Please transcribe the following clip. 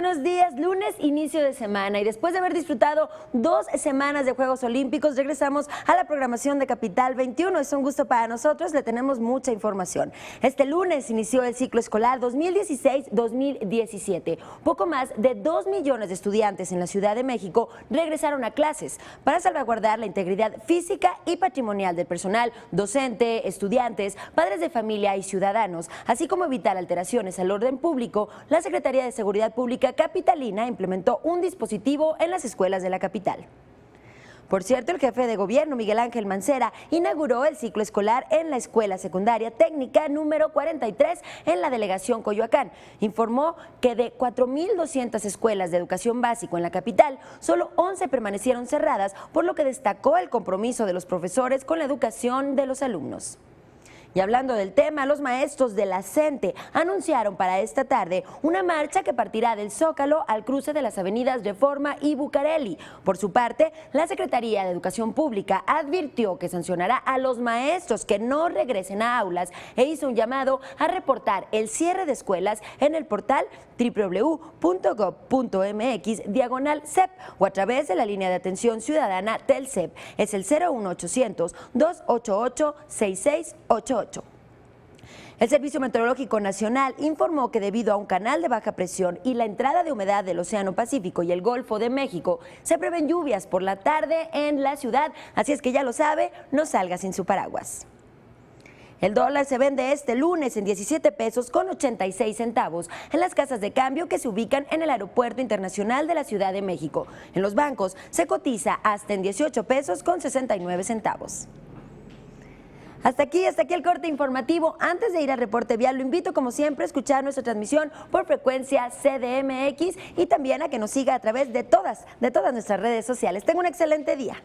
buenos días. Lunes, inicio de semana, y después de haber disfrutado 2 semanas de Juegos Olímpicos, regresamos a la programación de Capital 21. Es un gusto para nosotros, le tenemos mucha información. Este lunes inició el ciclo escolar 2016-2017. Poco más de 2 millones de estudiantes en la Ciudad de México regresaron a clases para salvaguardar la integridad física y patrimonial del personal docente, estudiantes, padres de familia y ciudadanos, así como evitar alteraciones al orden público. La Secretaría de Seguridad Pública capitalina implementó un dispositivo en las escuelas de la capital. Por cierto, el jefe de gobierno, Miguel Ángel Mancera, inauguró el ciclo escolar en la Escuela Secundaria Técnica número 43 en la delegación Coyoacán. Informó que de 4.200 escuelas de educación básico en la capital, solo 11 permanecieron cerradas, por lo que destacó el compromiso de los profesores con la educación de los alumnos. Y hablando del tema, los maestros de la CENTE anunciaron para esta tarde una marcha que partirá del Zócalo al cruce de las avenidas Reforma y Bucareli. Por su parte, la Secretaría de Educación Pública advirtió que sancionará a los maestros que no regresen a aulas e hizo un llamado a reportar el cierre de escuelas en el portal www.gov.mx/CEP o a través de la línea de atención ciudadana Telcep. Es el 01800 288 6688. El Servicio Meteorológico Nacional informó que debido a un canal de baja presión y la entrada de humedad del Océano Pacífico y el Golfo de México, se prevén lluvias por la tarde en la ciudad, así es que ya lo sabe, no salga sin su paraguas. El dólar se vende este lunes en 17 pesos con 86 centavos en las casas de cambio que se ubican en el Aeropuerto Internacional de la Ciudad de México. En los bancos se cotiza hasta en 18 pesos con 69 centavos. Hasta aquí el corte informativo. Antes de ir al reporte vial, lo invito como siempre a escuchar nuestra transmisión por frecuencia CDMX y también a que nos siga a través de todas nuestras redes sociales. Tenga un excelente día.